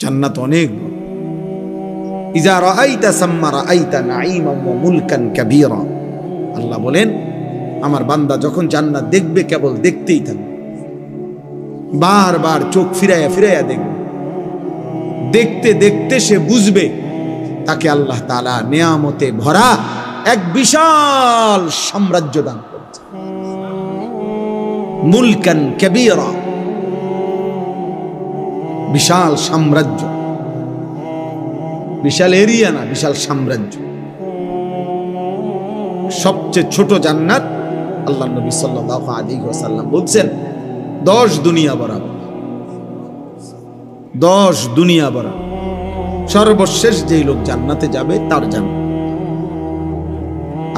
জান্নাত অনেক বড়। ইজা রাআইতা সাম্মা রাআইতা নাঈমান ওয়া মুলকান কাবীরা। আল্লাহ বলেন, আমার বান্দা যখন জান্নাত দেখবে কেবল দেখতেই থাকবে, বারবার চোখ ফিরাইয়া ফিরাইয়া দেখবে। দেখতে দেখতে সে বুঝবে তাকে আল্লাহ তাআলা নিয়ামতে ভরা এক বিশাল সাম্রাজ্য দান করেছে। মুলকান কাবীরা, বিশাল সাম্রাজ্য, বিশাল এরিয়া না, বিশাল সাম্রাজ্য। সবচেয়ে ছোট জান্নাত আল্লাহ নবী সাল্লাল্লাহু আলাইহি ওয়াসাল্লাম বলছেন 10 দুনিয়া বরাবর, 10 দুনিয়া বরাবর। সর্বশেষ যেই লোক জান্নাতে যাবে তার জান্নাত।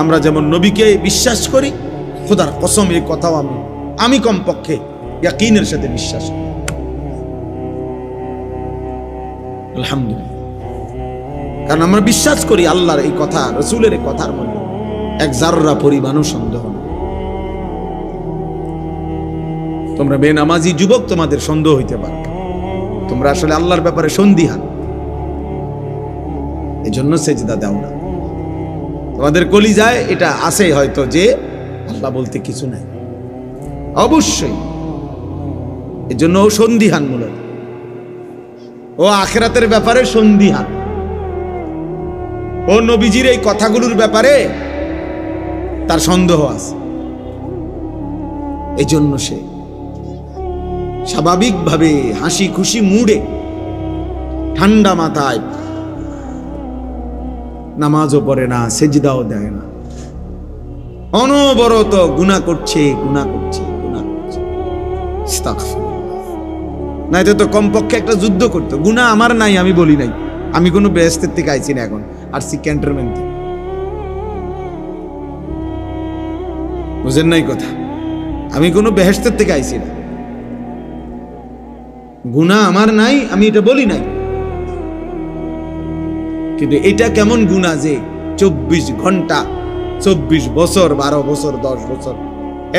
আমরা যেমন নবীকে বিশ্বাস করি, খোদার কসম এই কথাও আমি কমপক্ষে ইয়াকিনের সাথে বিশ্বাস করি। আলহামদুলিল্লাহ, কারণ আমরা বিশ্বাস করি আল্লাহর এই কথা, রাসূলের এই কথার মধ্যে এক জাররা পরিমাণও সন্দেহ নেই। তোমরা বেনামাজি যুবক, তোমাদের সন্দেহ হইতে পারে, তোমরা আসলে আল্লাহর ব্যাপারে সন্দিহান, এই জন্য সেজদা দাও না। তোমাদের কলিজায় এটা আছে হয়তো যে আল্লাহ বলতে কিছু নাই, অবশ্যই এই জন্য ও সন্দিহান, মূলত ও আখিরাতের ব্যাপারে সন্দিহান, ও নবীজির এই কথাগুলোর ব্যাপারে তার সন্দেহ আছে। এই জন্য সে স্বাভাবিকভাবে হাসি খুশি মুডে ঠান্ডা মাথায় নামাজও পড়ে না, সেজদাও দেয় না, অনবরত গুনাহ করছে, গুনাহ করছে, গুনাহ করছে। নাইতো তো কমপক্ষে একটা যুদ্ধ করতো। গুনাহ আমার নাই, আমি বলি নাই, আমি কোনো বেহেশতের থেকে আইছি না, এখন আর ক্যান্টনমেন্ট থেকে। বুঝেন নাই কথা? আমি কোনো বেহেশতের থেকে আইছি না, গুনাহ আমার নাই, আমি এটা বলি নাই। কিন্তু এটা কেমন গুনাহ যে 24 ঘন্টা, 24 বছর, 12 বছর, 10 বছর,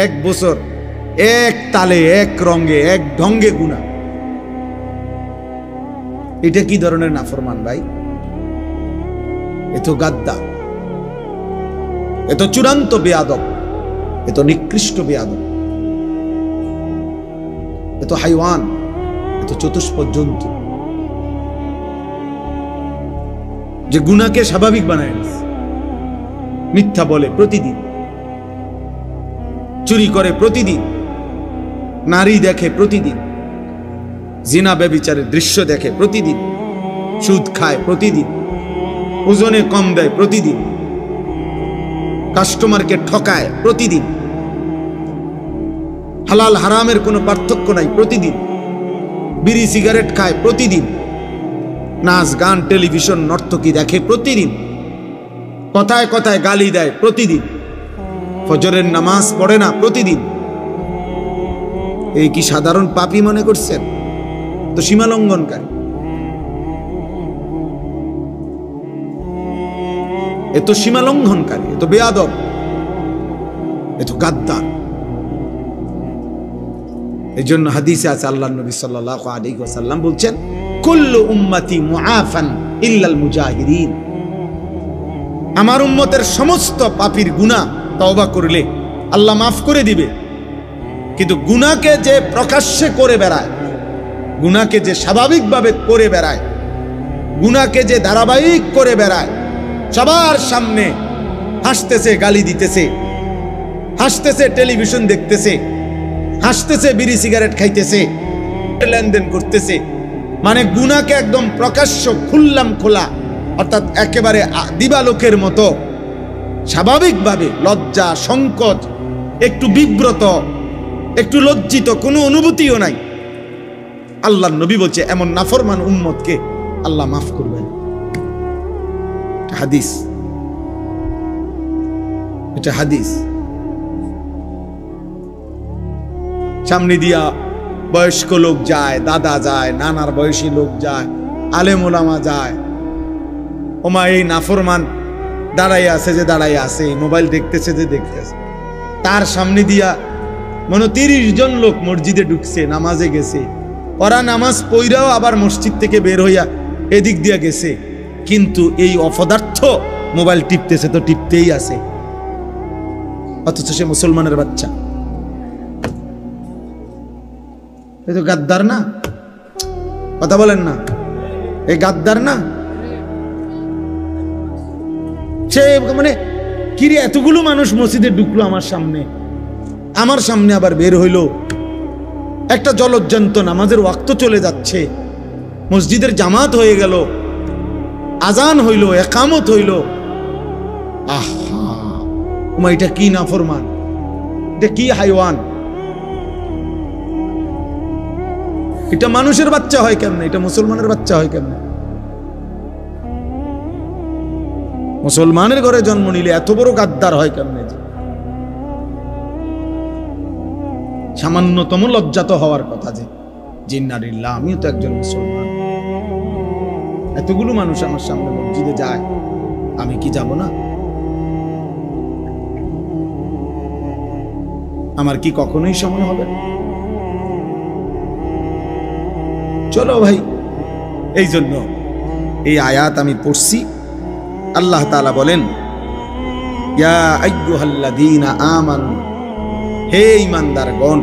1 বছর এক তালে, এক রঙে, এক ঢঙ্গে গুনাহ। এটা কি ধরনের নাফরমান ভাই? এত গাদ্দার, এত চূড়ান্ত বেয়াদব, এত নিকৃষ্ট বেয়াদব, এত হাইওয়ান, এত চতুষ্পদ জন্তু, যে গুনাহকে স্বাভাবিক বানায় নিছে। মিথ্যা বলে প্রতিদিন, চুরি করে প্রতিদিন, নারী দেখে প্রতিদিন, জিনা ব্যভিচারের দৃশ্য দেখে প্রতিদিন, সুদ খায় প্রতিদিন, ওজনে কম দেয় প্রতিদিন, কাস্টমারকে ঠকায় প্রতিদিন, হালাল হারামের কোনো পার্থক্য নাই প্রতিদিন, বিড়ি সিগারেট খায় প্রতিদিন, নাচ গান টেলিভিশন নর্তকী দেখে প্রতিদিন, কথায় কথায় গালি দেয় প্রতিদিন, ফজরের নামাজ পড়ে না প্রতিদিন। এই কি সাধারণ পাপী মনে করছেন? তো সীমা লঙ্ঘনকারী, এত সীমা লঙ্ঘনকারী, এত বেয়াদব, এত গাদ্দার। এই জন্য হাদিসে আছে, আল্লাহ নবী সাল্লাল্লাহু আলাইহি ওয়াসাল্লাম বলছেন, কুল্লু উম্মতি মুআফান ইল্লাল মুজাহিরিন। আমার উম্মতের সমস্ত পাপীর গুনাহ তওবা করলে আল্লাহ মাফ করে দিবে, কিন্তু গুনাহকে যে প্রকাশ্যে করে বেড়ায়, গুনাহকে যে স্বাভাবিকভাবে করে বেড়ায়, গুনাহকে যে ধারাবাহিক করে বেড়ায়, সবার সামনে হাসতেছে, গালি দিতেছে, হাসতেছে, টেলিভিশন দেখতেছে, হাসতেছে, বিড়ি সিগারেট খাইতেছে, লেনদেন করতেছে, মানে গুনাহকে একদম প্রকাশ্য খুললাম খোলা, অর্থাৎ একেবারে দিবালোকের মতো স্বাভাবিকভাবে, লজ্জা সংকোচ, একটু বিব্রত, একটু লজ্জিত, কোনো অনুভূতিও নাই। আল্লাহর নবী বলছে এমন নাফরমান উম্মতকে আল্লাহ মাফ করবেন। হাদিস, এটা হাদিস। সামনে দিয়া বয়স্ক লোক যায়, দাদা যায়, নানার বয়সী লোক যায়, আলেম ওলামা যায়, ওমা এই নাফরমান দাঁড়াইয়া আছে যে দাঁড়াইয়া আছে, মোবাইল দেখতেছে যে দেখতেছে, তার সামনে দিয়া মনে 30 জন লোক মসজিদে ঢুকছে, নামাজে গেছে, ওরা নামাজ পইরাও আবার মসজিদ থেকে বের হইয়া এদিক দিয়া গেছে, কিন্তু এই অপদার্থ মোবাইল টিপতেছে তো টিপতেই আছে, অথচ সে মুসলমানের বাচ্চা। এই তো গাদ্দার না? কথা বলেন না, এই গাদ্দার না? সে মানে কিরে এতগুলো মানুষ মসজিদে ঢুকলো আমার সামনে আবার বের হইলো, একটা জলজ্জান্ত নামাজের ওয়াক্ত চলে যাচ্ছে, মসজিদের জামাত হয়ে গেল, আজান হইল, একামত হইল, আহা ওমা এটা কি নাফরমান, এটা কি হাইওয়ান, এটা মানুষের বাচ্চা হয় কেমনে, এটা মুসলমানের বাচ্চা হয় কেমনে? মুসলমানের ঘরে জন্ম নিলে এত বড় গাদ্দার হয় কেমনে? সামান্যতম লজ্জা তো হওয়ার কথা যে জিন্নারিল্লাহ আমিও তো একজন মুসলমান, এতগুলো মানুষ আমার সামনে মসজিদে যায়, আমি কি যাব না? আমার কি কখনোই সময় হবে? চলো ভাই, এই জন্য এই আয়াত আমি পড়ছি। আল্লাহ তাআলা বলেন, ইয়া আইয়ুহাল্লাযীনা আমানু, হে ঈমানদারগণ,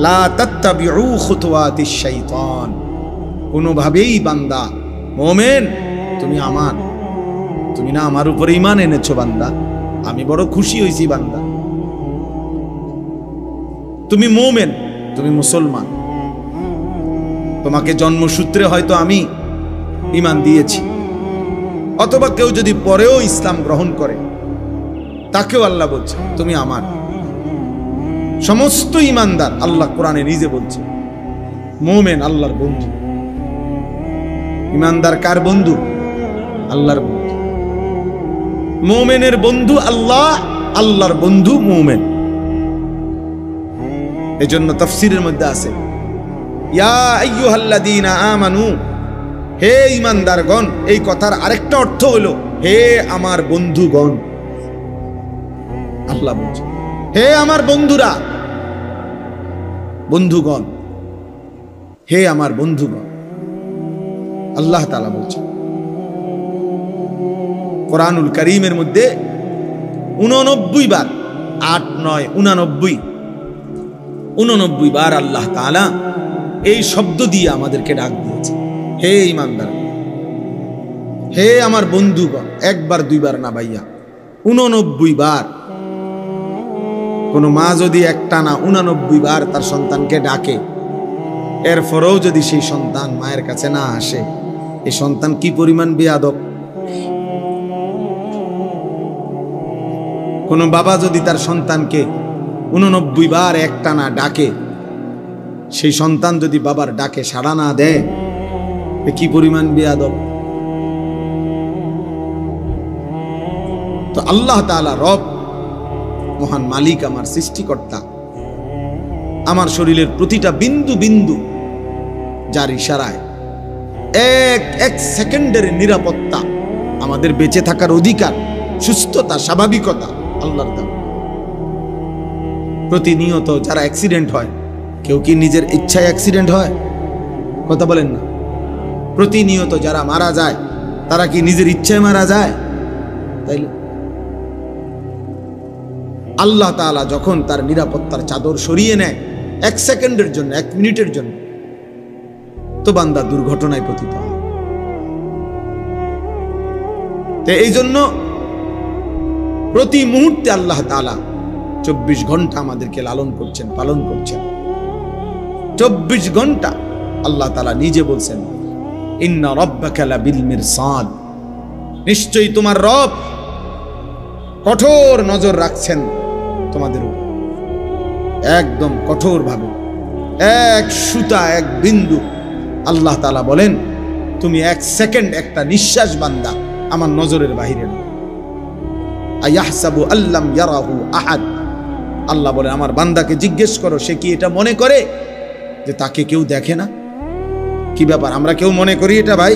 লা তাত্তাবিউ খুতুওয়াতিশ শাইতান, কোনোভাবেই বান্দা মুমিন তুমি আমার, তুমি না আমার উপরে ঈমান এনেছো বান্দা, আমি বড় খুশি হইছি বান্দা, তুমি মুমিন, তুমি মুসলমান, তোমাকে জন্মসূত্রে হয়তো আমি ঈমান দিয়েছি, অথবা কেউ যদি পরেও ইসলাম গ্রহণ করে তাকেও আল্লাহ বলছে তুমি আমার। সমস্ত ঈমানদার, আল্লাহ কোরআনে নিজে বলছে মুমিন আল্লাহর বন্ধু। ঈমানদার কার বন্ধু? আল্লাহর বন্ধু। মুমিনের বন্ধু আল্লাহ, আল্লাহর বন্ধু মুমিন। এজন্য তাফসীরের মধ্যে আছে, ইয়া আইয়ুহাল্লাযীনা আমানু, হে ঈমানদারগণ, এই কথার আরেকটা অর্থ হলো হে আমার বন্ধুগণ। আল্লাহ বলছে হে আমার বন্ধুরা, বন্ধুগণ, হে আমার বন্ধুগণ, আল্লাহ তাআলা বলছে কোরআনুল কারীমের মধ্যে 89 বার, 8 9 89 বার আল্লাহ তাআলা এই শব্দ দিয়ে আমাদেরকে ডাক দিয়েছে, হে ঈমানদার, হে আমার বন্ধুগণ। একবার দুইবার না ভাইয়া, 89 বার। কোন মা যদি একটানা 89 বার তার সন্তানকে ডাকে, এরপরেও যদি সেই সন্তান মায়ের কাছে না আসে, এই সন্তান কি পরিমাণ বেয়াদব। কোন বাবা যদি তার সন্তানকে 89 বার একটানা ডাকে, সেই সন্তান যদি বাবার ডাকে সাড়া না দেয়, কি পরিমাণ বেয়াদব। তো আল্লাহ তাআলা রব, মহান মালিক, আমার সৃষ্টিকর্তা, আমার শরীরের প্রতিটা বিন্দু বিন্দু যার ইশারায় এক সেকেন্ডের নিরাপত্তা, আমাদের বেঁচে থাকার অধিকার, সুস্থতা, স্বাভাবিকতা আল্লাহর দান। প্রতিনিয়ত যারা অ্যাক্সিডেন্ট হয়, কেউ কি নিজের ইচ্ছায় অ্যাক্সিডেন্ট হয়? কথা বলেন না। প্রতিনিয়ত যারা মারা যায়, তারা কি নিজের ইচ্ছায় মারা যায়? তাইলে আল্লাহ তাআলা যখন তার নিরাপত্তার চাদর সরিয়ে নেয় 1 সেকেন্ডের জন্য, 1 মিনিটের জন্য, তো বান্দা দুর্ঘটনায় পতিত হয়। তো এই জন্য প্রতি মুহূর্তে আল্লাহ তাআলা 24 ঘন্টা আমাদেরকে লালন করছেন, পালন করছেন। 24 ঘন্টা আল্লাহ তাআলা নিজে বলছেন, ইন্না রাব্বাকা লাবিল মিরসাদ, নিশ্চয়ই তোমার রব কঠোর নজর রাখছেন তোমাদের উপর, একদম কঠোর ভাবে, এক সুতা, এক বিন্দু। আল্লাহ তাআলা বলেন তুমি 1 সেকেন্ড, একটা নিঃশ্বাস বান্দা আমার নজরের বাহিরে না। আয়াহসাবু আল্লাম ইয়ারাহু আহাদ, আল্লাহ বলে আমার বান্দাকে জিজ্ঞেস করো, সে কি এটা মনে করে যে তাকে কেউ দেখে না? কি ব্যাপার, আমরা কেউ মনে করি এটা? ভাই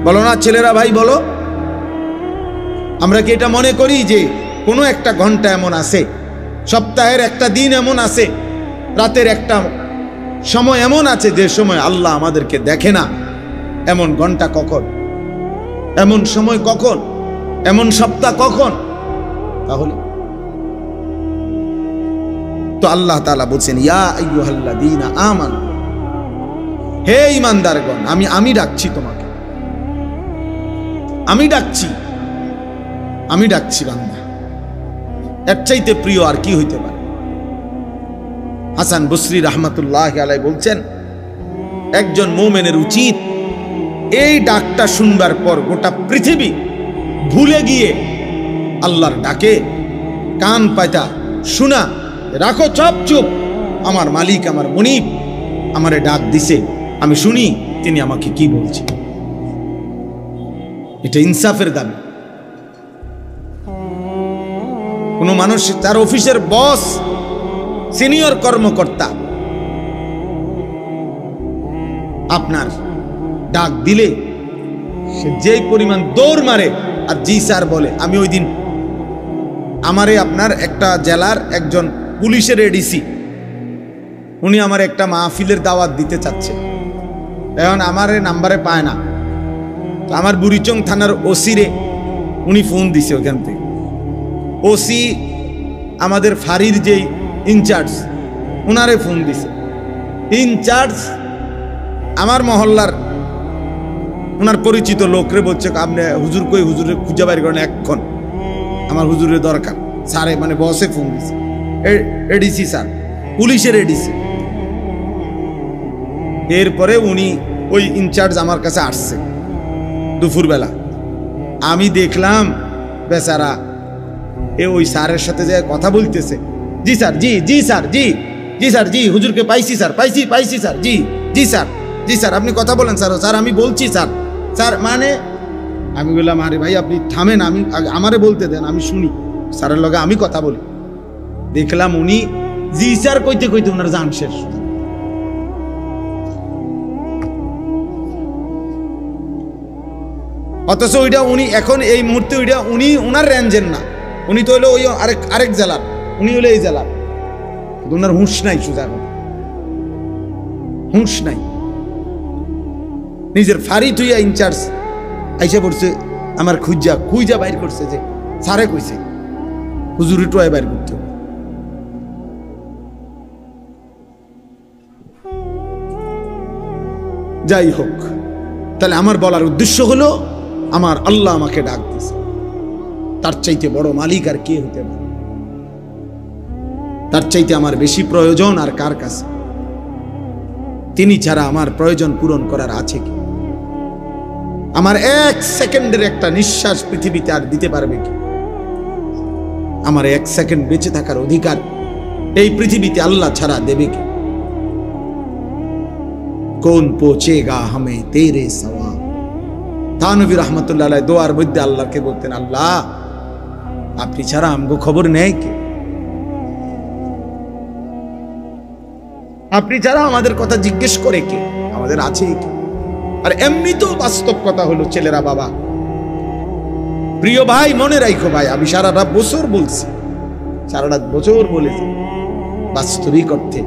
বলো না, ছেলেরা ভাই বলো, আমরা কি এটা মনে করি যে কোনো একটা ঘন্টা এমন আছে, সপ্তাহের একটা দিন এমন আছে, রাতের একটা সময় এমন আছে যে সময় আল্লাহ আমাদেরকে দেখে না। এমন ঘন্টা কখন, এমন সময় কখন, এমন সপ্তাহ কখন? তাহলে তো আল্লাহ তাআলা বলছেন, ইয়া আইয়ুহাল্লাযীনা আমানু, হে ঈমানদারগণ, আমি ডাকছি তোমাকে, আমি ডাকছি বান্দা। এর চাইতে প্রিয় আর কি হইতে পারে? হাসান বসরি রাহমাতুল্লাহি আলাইহি বলছেন, একজন মুমিনের উচিত এই ডাকটা শুনবার পর গোটা পৃথিবী ভুলে গিয়ে আল্লাহর ডাকে কান পাতা শোনা, রাখো চুপ, আমার মালিক, আমার মুনিব আমারে ডাক দিছে, আমি শুনি তিনি আমাকে কি বলছে। এটা ইনসাফের দাবি। কোন মানুষ তার অফিসের বস, সিনিয়র কর্মকর্তা আপনার ডাক দিলে সে যেই পরিমাণ দৌড় মারে আর জি স্যার বলে। আমি ওই দিন আমারে আপনার একটা জেলার একজন পুলিশের এডিসি, উনি আমার একটা মাহফিলের দাওয়াত দিতে চাচ্ছে। এখন আমার নাম্বারে পায় না, তো আমার বুড়িচং থানার ওসিরে উনি ফোন দিছে ওইখান থেকে। ওসি আমাদের ফাঁড়ির যেই ইনচার্জ, উনারে ফোন দিছে। ইনচার্জ আমার মহল্লার ওনার পরিচিত লোকরে বলছে, আপনি হুজুর কই, হুজুরে খুঁজে বাইর করেন এক্ষণ, আমার হুজুরের দরকার। স্যারে মানে বসে ফোন দিছে, এডিসি স্যার, পুলিশের এডিসি। এরপরে উনি ওই ইনচার্জ আমার কাছে আসছে দুপুরবেলা। আমি দেখলাম বেচারা ওই স্যারের সাথে যে কথা বলতেছে, জি স্যার, জি স্যার, জি স্যার, জি হুজুরকে পাইছি স্যার, পাইছি স্যার, জি স্যার, আপনি কথা বলেন স্যার, আমি বলছি স্যার। মানে আমি বললাম, আরে ভাই আপনি থামেন, আমারে বলতে দেন, আমি শুনি, স্যারের লগে আমি কথা বলি। দেখলাম উনি জি স্যার কইতে কইতে ওনার জান শেষ। অথচ ওইটা উনি এখন এই মুহূর্তে ওইটা উনি ওনার রেঞ্জের না, উনি তো হলো ওই আরেক জেলার, উনি হলো এই জেলার। ওনার হুঁশ নাই, সুজা হুঁশ নাই। নিজের ফাঁড়ি তুইয়া ইনচার্জ আইসা পড়ছে, আমার খুঁজা বাইর করছে যে স্যারে কইছে হুজুরি টোয়াই বাইর করতে। যাই হোক, তাহলে আমার বলার উদ্দেশ্য হলো, আমার আল্লাহ আমাকে ডাক দিছে, তার চাইতে বড় মালিক আর কে হতে পারে? তার চাইতে আমার বেশি প্রয়োজন আর কার কাছে? তিনি ছাড়া আমার প্রয়োজন পূরণ করার আছে কি? আমার এক সেকেন্ডের একটা নিঃশ্বাস পৃথিবীতে আর দিতে পারবে কি? আমার এক সেকেন্ড বেঁচে থাকার অধিকার এই পৃথিবীতে আল্লাহ ছাড়া দেবে কি? কোন পৌঁছেগা হামে তেরে সওয়াব। থানভী রহমতুল্লাহ আলাইহি দোয়ার মধ্যে আল্লাহকে বলতেন, আল্লাহ আপনি ছাড়া আমগো খবর নেই কে? আপনি ছাড়া আমাদের কথা জিজ্ঞেস করে কে? আমাদের আছে কি? আর এমনি তো বাস্তব কথা হলো, ছেলেরা বাবা, প্রিয় ভাই, মনে রাখো ভাই, আমি সারাটা বছর বলছি, সারাটা বছর বলেছি, বাস্তবিক অর্থে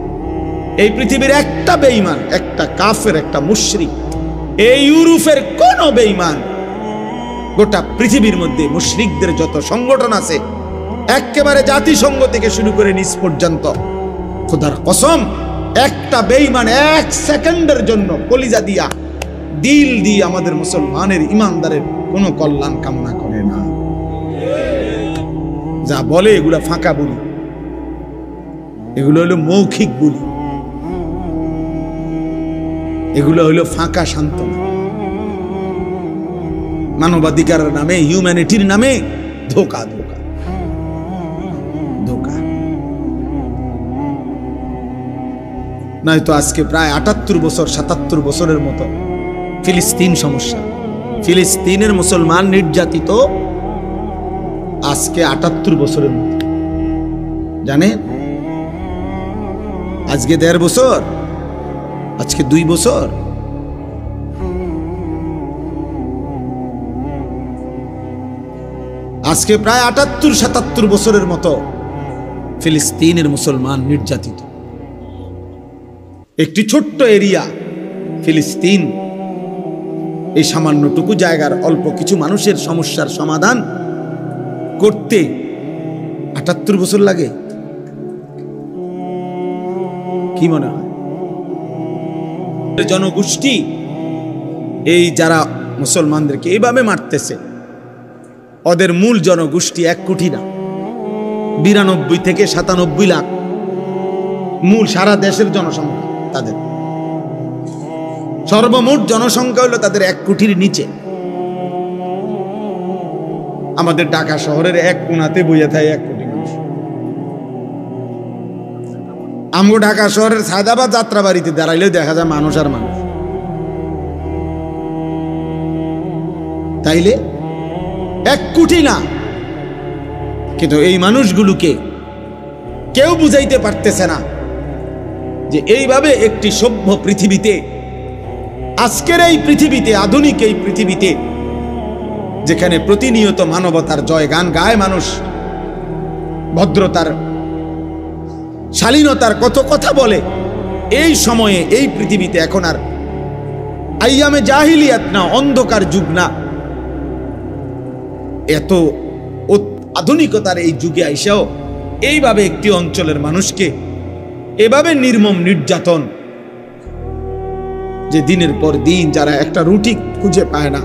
এই পৃথিবীর একটা বেঈমান, একটা কাফের, একটা মুশরিক, এই ইউরোপের কোন বেঈমান, গোটা পৃথিবীর মধ্যে মুশরিকদের যত সংগঠন আছে, একেবারে জাতিসংঘ থেকে শুরু করে নিচ পর্যন্ত, খোদার কসম, একটা বেঈমান এক সেকেন্ডের জন্য কলিজা দিয়া, দিল দিয়ে আমাদের মুসলমানের ইমানদারের কোনো কল্যাণ কামনা করে না। যা বলে এগুলা ফাঁকা বলি, এগুলো হলো মৌখিক বলি, এগুলো হলো ফাঁকা সান্ত্বনা। মানবাধিকারের নামে, হিউম্যানিটির নামে ধোকা। নয়তো আজকে প্রায় ৭৮ বছর ৭৭ বছরের মতো ফিলিস্তিন সমস্যা, ফিলিস্তিনের মুসলমান নির্যাতিত আজকে ৭৮ বছরের মতো। জানেন, আজকে ১.৫ বছর, আজকে ২ বছর। আজকে প্রায় ৭৮-৭৭ বছরের মতো ফিলিস্তিনের মুসলমান নির্যাতিত। একটি ছোট্ট এরিয়া ফিলিস্তিন, এই সামান্যটুকু জায়গার অল্প কিছু মানুষের সমস্যার সমাধান করতে ৭৮ বছর লাগে। কি মনে হয়? জনগোষ্ঠী এই যারা মুসলমানদেরকে এইভাবে মারতেছে, ওদের মূল জনগোষ্ঠী ১ কোটি না, ৯২ থেকে ৯৭ লাখ মূল সারা দেশের জনসংখ্যা। তাদের সর্বমোট জনসংখ্যা হলো তাদের ১ কোটির নিচে। আমাদের ঢাকা শহরের এক কোণাতে বইয়া থাকে ১ কোটি মানুষ। আমগো ঢাকা শহরের সায়দাবাদ যাত্রাবাড়িতে দাঁড়াইলেও দেখা যায় মানুষ আর মানুষ। তাইলে ১ কোটি না, কিন্তু এই মানুষগুলোকে কেউ বুঝাইতে পারতেছে না যে এইভাবে একটি সভ্য পৃথিবীতে, আজকের এই পৃথিবীতে, আধুনিক এই পৃথিবীতে, যেখানে প্রতিনিয়ত মানবতার জয়গান গায় মানুষ, ভদ্রতার, শালীনতার কত কথা বলে, এই সময়ে এই পৃথিবীতে এখন আর আইয়ামে জাহিলিয়াত না, অন্ধকার যুগ না, এত আধুনিকতার এই যুগে আইসাও এইভাবে একটি অঞ্চলের মানুষকে এভাবে নির্মম নির্যাতন, যে দিনের পর দিন যারা একটা রুটি খুঁজে পায় না,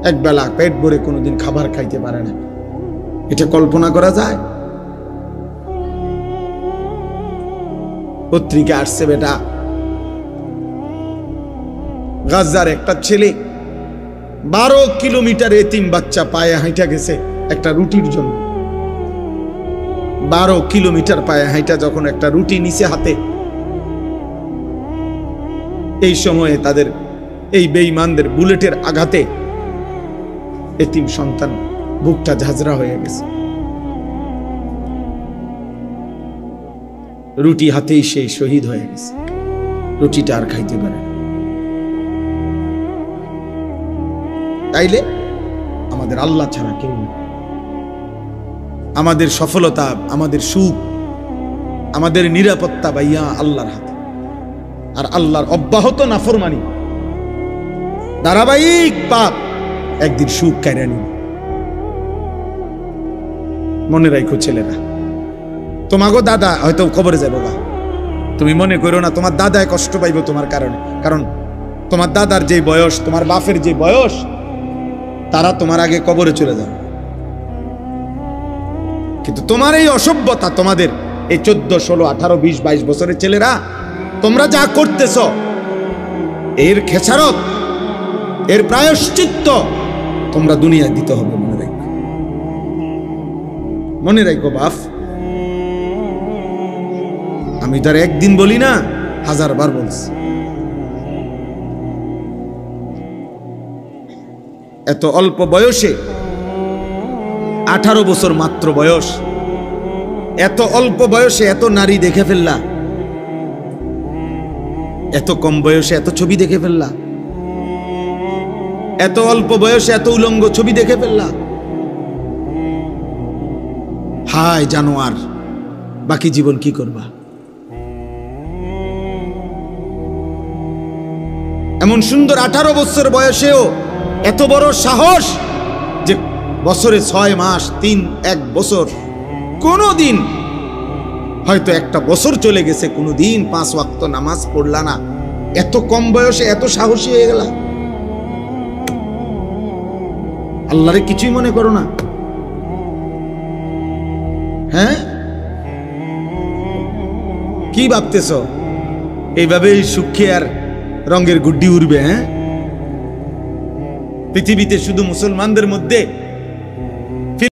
একবেলা পেট ভরে কোনোদিন খাবার খাইতে পারে না, এটা কল্পনা করা যায়? পত্রিকা আসছে বেটা, গাজার একটা ছেলে 12 কিলোমিটার এতিম বাচ্চা পায়ে হাঁটা গেছে একটা রুটির জন্য। 12 কিলোমিটার পায়ে হাঁটা যখন একটা রুটি নিচে হাতে, এই সময়ে তাদের এই বেঈমানদের বুলেটের আঘাতে এতিম সন্তান বুকটা ঝাঁঝরা হয়ে গেছে। রুটি হাতেই সে শহীদ হয়ে গেছে, রুটিটা আর খাইতে পারে না। তাইলে আমাদের আল্লাহ ছাড়া কেউ নেই। আমাদের সফলতা, আমাদের সুখ, আমাদের নিরাপত্তা ভাইয়া আল্লাহর হাতে। আর আল্লাহর অব্যাহত নাফরমানি, ধারাবাহিক পাপ একদিন সুখ কাইরা নিবে। মনে রাখো ছেলেরা, তোমাগো দাদা হয়তো কবরে যাবো গা, তুমি মনে করো না তোমার দাদায় কষ্ট পাইব তোমার কারণে, কারণ তোমার দাদার যে বয়স, তোমার বাপের যে বয়স, তারা তোমার আগে কবরে চলে যাবে। কিন্তু তোমার এই অসভ্যতা, তোমাদের এই 14, 16, 18, 20, 22 বছরের ছেলেরা, তোমরা যা করতেছ, এর খেসারত, এর প্রায়শ্চিত্ত তোমরা দুনিয়ায় দিতে হবে। মনে রাখো, মনে রাখো বাপ, আমি তার একদিন বলি না, 1000 বার বলছি। এত অল্প বয়সে, 18 বছর মাত্র বয়স, এত অল্প বয়সে এত নারী দেখে ফেললা, এত কম বয়সে এত ছবি দেখে ফেললা, এত অল্প বয়সে এত উলঙ্গ ছবি দেখে ফেললা। হায় জানোয়ার, বাকি জীবন কি করবা? এমন সুন্দর 18 বছর বয়সেও এত বড় সাহস যে বছরে 6 মাস, 1 বছর, কোনদিন হয়তো একটা বছর চলে গেছে, কোনদিন 5 ওয়াক্ত নামাজ পড়লা না, এত কম বয়সে এত সাহসী হয়ে গেলা। আল্লাহরে কিছুই মনে করো না? হ্যাঁ, কি ভাবতেছ এইভাবে সুখে আর রঙের গুড্ডি উড়বে? হ্যাঁ, পৃথিবীতে শুধু মুসলমানদের মধ্যে